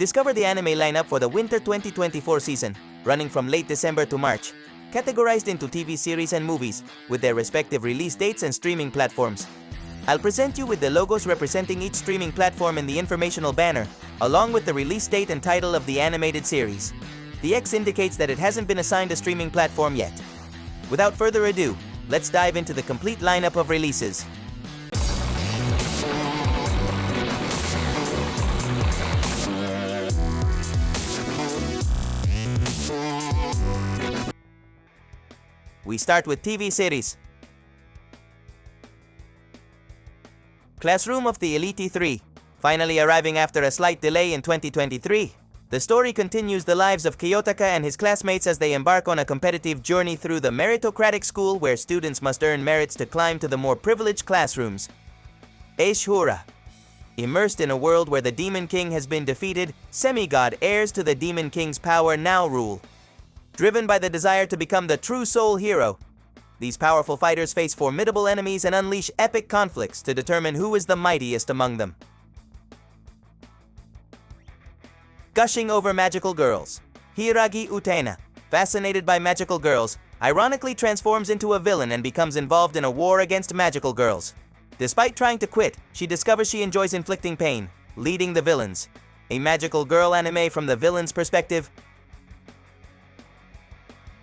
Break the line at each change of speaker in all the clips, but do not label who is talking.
Discover the anime lineup for the Winter 2024 season, running from late December to March, categorized into TV series and movies, with their respective release dates and streaming platforms. I'll present you with the logos representing each streaming platform in the informational banner, along with the release date and title of the animated series. The X indicates that it hasn't been assigned a streaming platform yet. Without further ado, let's dive into the complete lineup of releases. We start with TV series. Classroom of the Elite 3, finally arriving after a slight delay in 2023. The story continues the lives of Kiyotaka and his classmates as they embark on a competitive journey through the meritocratic school where students must earn merits to climb to the more privileged classrooms. ISHURA. Immersed in a world where the Demon King has been defeated, semi-god heirs to the Demon King's power now rule. Driven by the desire to become the true soul hero, these powerful fighters face formidable enemies and unleash epic conflicts to determine who is the mightiest among them. Gushing over magical girls. Hiragi Utena, fascinated by magical girls, ironically transforms into a villain and becomes involved in a war against magical girls. Despite trying to quit, she discovers she enjoys inflicting pain, leading the villains. A magical girl anime from the villain's perspective.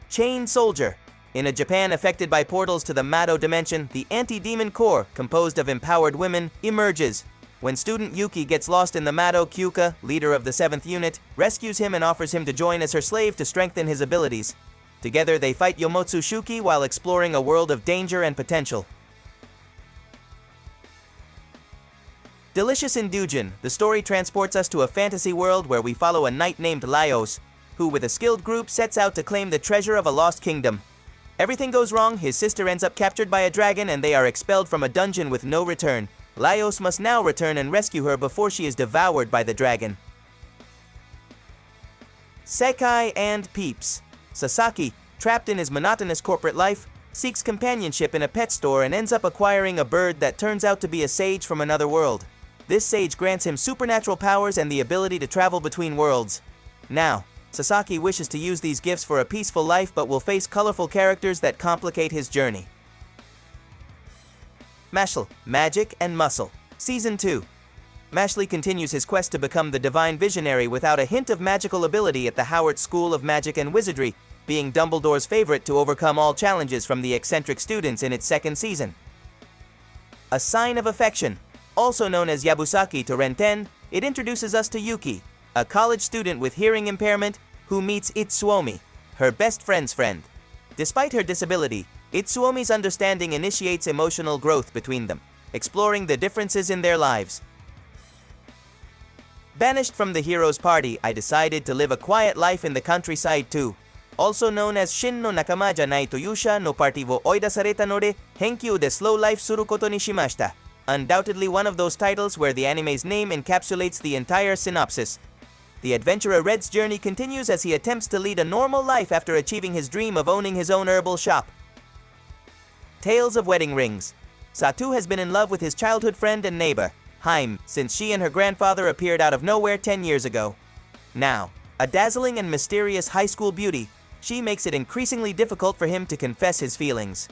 Chain Soldier. In a Japan affected by portals to the MATO dimension, the anti-demon core, composed of empowered women, emerges. When student Yuki gets lost in the MATO, Kyuka, leader of the 7th unit, rescues him and offers him to join as her slave to strengthen his abilities. Together they fight Yomotsu Shuki while exploring a world of danger and potential. Delicious in DUGEON, the story transports us to a fantasy world where we follow a knight named Laios, who with a skilled group sets out to claim the treasure of a lost kingdom. Everything goes wrong, his sister ends up captured by a dragon and they are expelled from a dungeon with no return. Laios must now return and rescue her before she is devoured by the dragon. SEKAI and PEEPS. Sasaki, trapped in his monotonous corporate life, seeks companionship in a pet store and ends up acquiring a bird that turns out to be a sage from another world. This sage grants him supernatural powers and the ability to travel between worlds. Now, Sasaki wishes to use these gifts for a peaceful life but will face colorful characters that complicate his journey. MASHLE, Magic and Muscle. Season 2. MASHLE continues his quest to become the divine visionary without a hint of magical ability at the Howard School of Magic and Wizardry, being Dumbledore's favorite to overcome all challenges from the eccentric students in its 2nd season. A Sign of Affection. Also known as Yabusaki to Renten, it introduces us to Yuki, a college student with hearing impairment who meets Itsuomi, her best friend's friend. Despite her disability, Itsuomi's understanding initiates emotional growth between them, exploring the differences in their lives. Banished from the hero's party, I decided to live a quiet life in the countryside too. Also known as Shin no nakama janai toyusha no party wo oidasareta node henkyu de slow life suru koto ni shimashita. Undoubtedly one of those titles where the anime's name encapsulates the entire synopsis. The adventurer Red's journey continues as he attempts to lead a normal life after achieving his dream of owning his own herbal shop. Tales of Wedding Rings. Satu has been in love with his childhood friend and neighbor, Haim, since she and her grandfather appeared out of nowhere 10 years ago. Now, a dazzling and mysterious high school beauty, she makes it increasingly difficult for him to confess his feelings.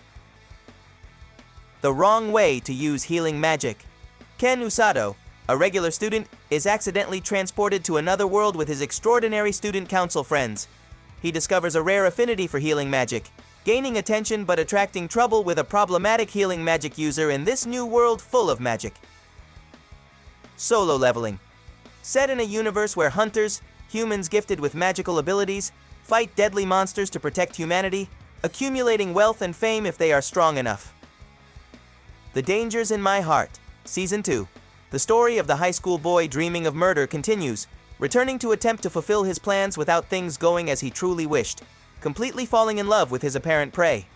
The wrong way to use healing magic. Ken Usato, a regular student, is accidentally transported to another world with his extraordinary student council friends. He discovers a rare affinity for healing magic, gaining attention but attracting trouble with a problematic healing magic user in this new world full of magic. Solo Leveling. Set in a universe where hunters, humans gifted with magical abilities, fight deadly monsters to protect humanity, accumulating wealth and fame if they are strong enough. The Dangers in My Heart. Season 2. The story of the high school boy dreaming of murder continues, returning to attempt to fulfill his plans without things going as he truly wished, completely falling in love with his apparent prey.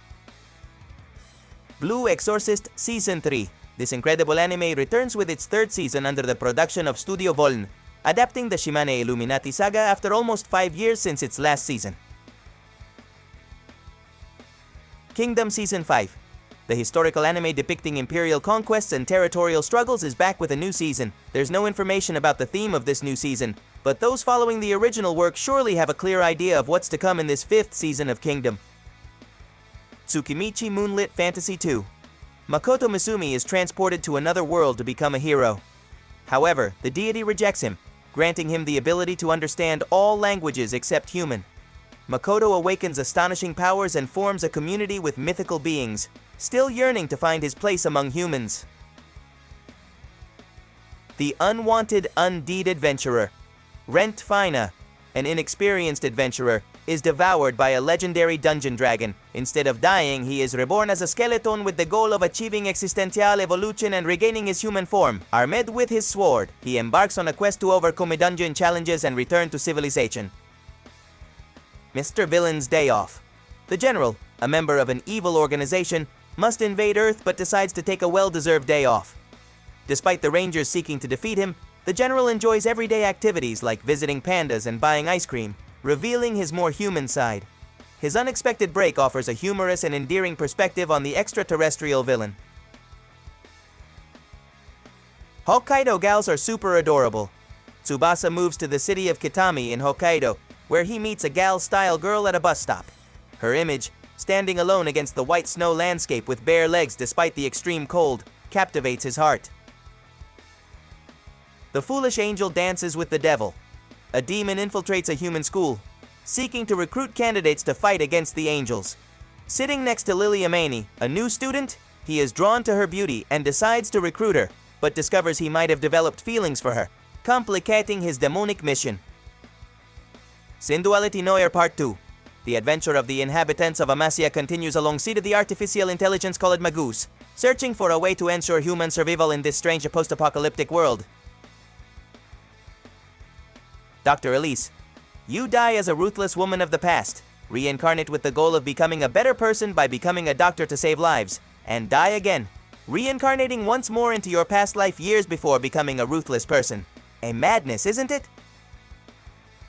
Blue Exorcist Season 3. This incredible anime returns with its 3rd season under the production of Studio Voln, adapting the Shimane Illuminati saga after almost 5 years since its last season. Kingdom Season 5. The historical anime depicting imperial conquests and territorial struggles is back with a new season. There's no information about the theme of this new season, but those following the original work surely have a clear idea of what's to come in this 5th season of Kingdom. TSUKIMICHI-MOONLIT Fantasy 2. Makoto Misumi is transported to another world to become a hero. However, the deity rejects him, granting him the ability to understand all languages except human. Makoto awakens astonishing powers and forms a community with mythical beings, still yearning to find his place among humans. The unwanted undead adventurer. Rent Fina, an inexperienced adventurer, is devoured by a legendary dungeon dragon. Instead of dying, he is reborn as a skeleton with the goal of achieving existential evolution and regaining his human form. Armed with his sword, he embarks on a quest to overcome dungeon challenges and return to civilization. Mr. Villain's Day Off. The General, a member of an evil organization, must invade Earth but decides to take a well-deserved day off. Despite the Rangers seeking to defeat him, the General enjoys everyday activities like visiting pandas and buying ice cream, revealing his more human side. His unexpected break offers a humorous and endearing perspective on the extraterrestrial villain. Hokkaido gals are super adorable. Tsubasa moves to the city of Kitami in Hokkaido, where he meets a gal-style girl at a bus stop. Her image, standing alone against the white snow landscape with bare legs despite the extreme cold, captivates his heart. The foolish angel dances with the devil. A demon infiltrates a human school, seeking to recruit candidates to fight against the angels. Sitting next to Lilia Maney, a new student, he is drawn to her beauty and decides to recruit her, but discovers he might have developed feelings for her, complicating his demonic mission. SYNDUALITY NOIR Part 2. The adventure of the inhabitants of Amasya continues alongside the artificial intelligence called MAHOU, searching for a way to ensure human survival in this strange post-apocalyptic world. Dr. Elise, you die as a ruthless woman of the past, reincarnate with the goal of becoming a better person by becoming a doctor to save lives, and die again, reincarnating once more into your past life years before becoming a ruthless person. A madness, isn't it?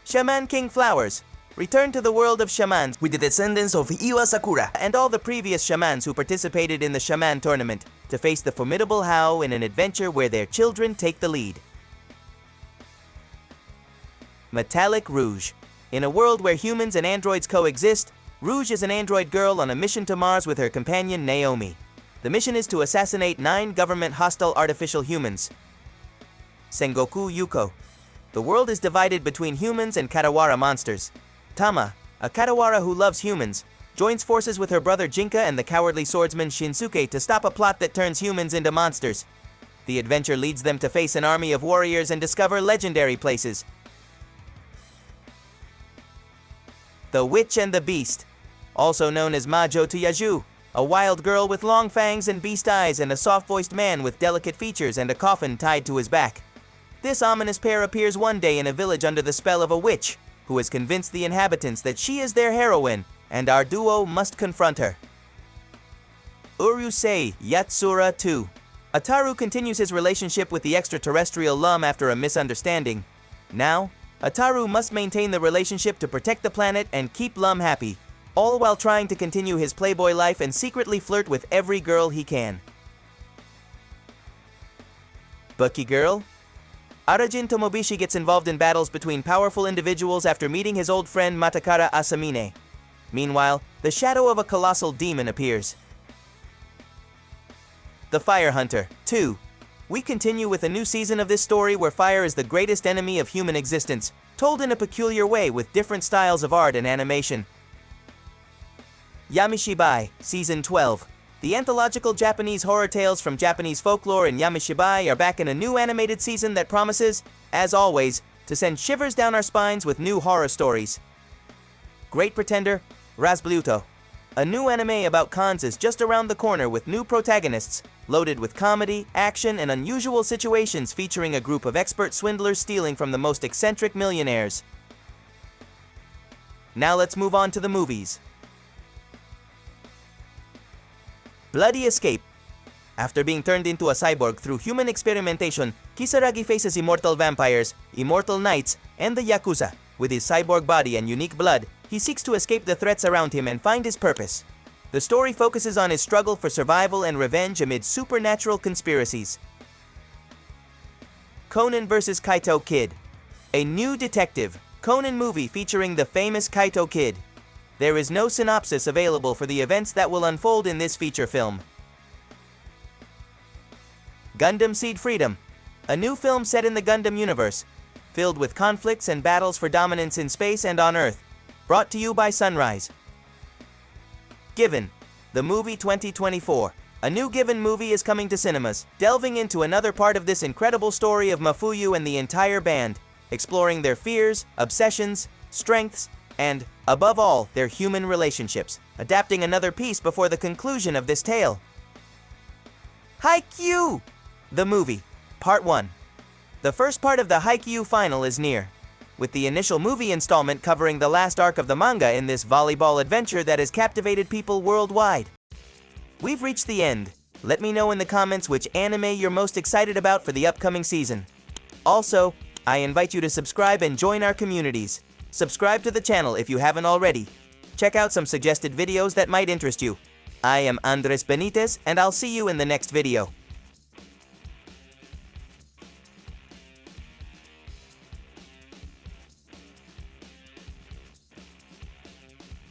Shaman King Flowers, return to the world of shamans with the descendants of Iwa Sakura and all the previous shamans who participated in the Shaman tournament to face the formidable MAHOU in an adventure where their children take the lead. Metallic Rouge. In a world where humans and androids coexist, Rouge is an android girl on a mission to Mars with her companion Naomi. The mission is to assassinate 9 government-hostile artificial humans. Sengoku Yuko. The world is divided between humans and Katawara monsters. Tama, a Katawara who loves humans, joins forces with her brother Jinka and the cowardly swordsman Shinsuke to stop a plot that turns humans into monsters. The adventure leads them to face an army of warriors and discover legendary places. The Witch and the Beast, also known as Majo to Yaju, a wild girl with long fangs and beast eyes and a soft-voiced man with delicate features and a coffin tied to his back. This ominous pair appears one day in a village under the spell of a witch, who has convinced the inhabitants that she is their heroine, and our duo must confront her. Urusei Yatsura 2. Ataru continues his relationship with the extraterrestrial Lum after a misunderstanding. Now, Ataru must maintain the relationship to protect the planet and keep Lum happy, all while trying to continue his playboy life and secretly flirt with every girl he can. Bucky Girl. Arajin Tomobishi gets involved in battles between powerful individuals after meeting his old friend Matakara Asamine. Meanwhile, the shadow of a colossal demon appears. The Fire Hunter 2. We continue with a new season of this story where fire is the greatest enemy of human existence, told in a peculiar way with different styles of art and animation. Yamishibai, Season 12. The anthological Japanese horror tales from Japanese folklore and Yamishibai are back in a new animated season that promises, as always, to send shivers down our spines with new horror stories. Great Pretender, Razbluto. A new anime about cons is just around the corner with new protagonists, loaded with comedy, action, and unusual situations featuring a group of expert swindlers stealing from the most eccentric millionaires. Now let's move on to the movies. Bloody Escape. After being turned into a cyborg through human experimentation, Kisaragi faces immortal vampires, immortal knights, and the Yakuza. With his cyborg body and unique blood, he seeks to escape the threats around him and find his purpose. The story focuses on his struggle for survival and revenge amid supernatural conspiracies. Conan vs. Kaito Kid. A new detective, Conan movie featuring the famous Kaito Kid. There is no synopsis available for the events that will unfold in this feature film. Gundam Seed Freedom, a new film set in the Gundam universe, filled with conflicts and battles for dominance in space and on Earth, brought to you by Sunrise. Given, the movie 2024. A new Given movie is coming to cinemas, delving into another part of this incredible story of Mafuyu and the entire band, exploring their fears, obsessions, strengths, and, above all, their human relationships, adapting another piece before the conclusion of this tale. Haikyuu! The movie, Part 1. The first part of the Haikyuu final is near, with the initial movie installment covering the last arc of the manga in this volleyball adventure that has captivated people worldwide. We've reached the end. Let me know in the comments which anime you're most excited about for the upcoming season. Also, I invite you to subscribe and join our communities. Subscribe to the channel if you haven't already. Check out some suggested videos that might interest you. I am Andres Benitez, and I'll see you in the next video.